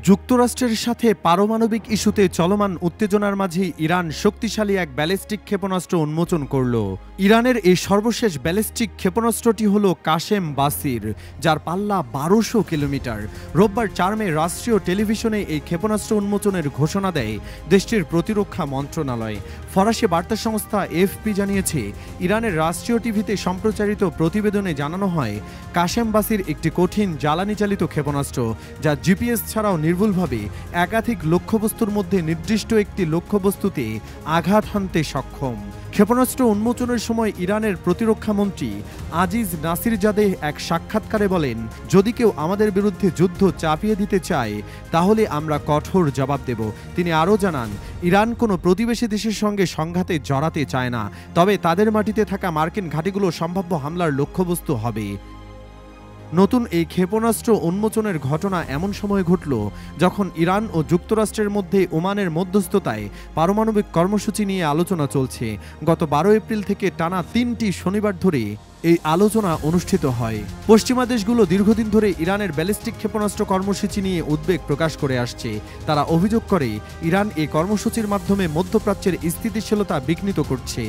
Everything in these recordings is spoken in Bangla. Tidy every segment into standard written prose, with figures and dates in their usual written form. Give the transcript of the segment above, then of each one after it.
যুক্তরাষ্ট্রের সাথে পারমাণবিক ইস্যুতে চলমান উত্তেজনার মাঝে ইরান শক্তিশালী এক ব্যালিস্টিক ক্ষেপণাস্ত্র উন্মোচন করল। ইরানের এই সর্বশেষ ব্যালিস্টিক ক্ষেপণাস্ত্রটি হল কাশেম বাসির, যার পাল্লা ১২০০ কিলোমিটার। রোববার ৪ মে রাষ্ট্রীয় টেলিভিশনে এই ক্ষেপণাস্ত্র উন্মোচনের ঘোষণা দেয় দেশটির প্রতিরক্ষা মন্ত্রণালয়। ফরাসি বার্তা সংস্থা এএফপি জানিয়েছে, ইরানের রাষ্ট্রীয় টিভিতে সম্প্রচারিত প্রতিবেদনে জানানো হয়, কাশেম বাসির একটি কঠিন জ্বালানি চালিত ক্ষেপণাস্ত্র, যা জিপিএস ছাড়াও নির্ভুলভাবে একাধিক লক্ষ্যবস্তুর মধ্যে নির্দিষ্ট একটি লক্ষ্যবস্তুতে আঘাত হানতে সক্ষম। ক্ষেপণাস্ত্র উন্মোচনের সময় ইরানের প্রতিরক্ষা মন্ত্রী আজিজ নাসিরজাদেহ এক সাক্ষাৎকারে বলেন, যদি কেউ আমাদের বিরুদ্ধে যুদ্ধ চাপিয়ে দিতে চায় তাহলে আমরা কঠোর জবাব দেব। তিনি আরও জানান, ইরান কোনো প্রতিবেশী দেশের সঙ্গে সংঘাতে জড়াতে চায় না, তবে তাদের মাটিতে থাকা মার্কিন ঘাঁটিগুলো সম্ভাব্য হামলার লক্ষ্যবস্তু হবে। নতুন এই ক্ষেপণাস্ত্র উন্মোচনের ঘটনা এমন সময় ঘটল যখন ইরান ও যুক্তরাষ্ট্রের মধ্যে ওমানের মধ্যস্থতায় পারমাণবিক কর্মসূচি নিয়ে আলোচনা চলছে। গত ১২ এপ্রিল থেকে টানা ৩টি শনিবার ধরে এই আলোচনা অনুষ্ঠিত হয়। পশ্চিমা দেশগুলো দীর্ঘদিন ধরে ইরানের ব্যালিস্টিক ক্ষেপণাস্ত্র কর্মসূচি নিয়ে উদ্বেগ প্রকাশ করে আসছে। তারা অভিযোগ করে, ইরান এই কর্মসূচির মাধ্যমে মধ্যপ্রাচ্যের স্থিতিশীলতা বিঘ্নিত করছে।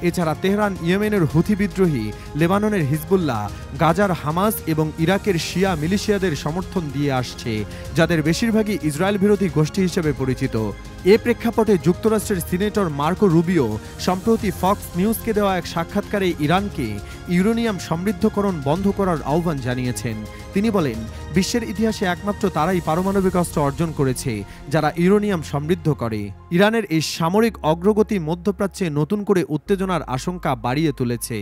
এছাড়া তেহরান ইয়েমেনের হুথি বিদ্রোহী, লেবাননের হিজবুল্লাহ, গাজার হামাস এবং ইরাকের শিয়া মিলিশিয়াদের সমর্থন দিয়ে আসছে, যাদের বেশিরভাগই ইসরায়েল বিরোধী গোষ্ঠী হিসেবে পরিচিত। এ প্রেক্ষাপটে যুক্তরাষ্ট্রের সিনেটর মার্কো রুবিও সম্প্রতি ফক্স নিউজকে দেওয়া এক সাক্ষাৎকারে ইরানকে ইউরেনিয়াম সমৃদ্ধকরণ বন্ধ করার আহ্বান জানিয়েছেন। তিনি বলেন, বিশ্বের ইতিহাসে একমাত্র তারাই পারমাণবিক অস্ত্র অর্জন করেছে যারা ইউরেনিয়াম সমৃদ্ধ করে। ইরানের এই সামরিক অগ্রগতি মধ্যপ্রাচ্যে নতুন করে উত্তেজনার আশঙ্কা বাড়িয়ে তুলেছে।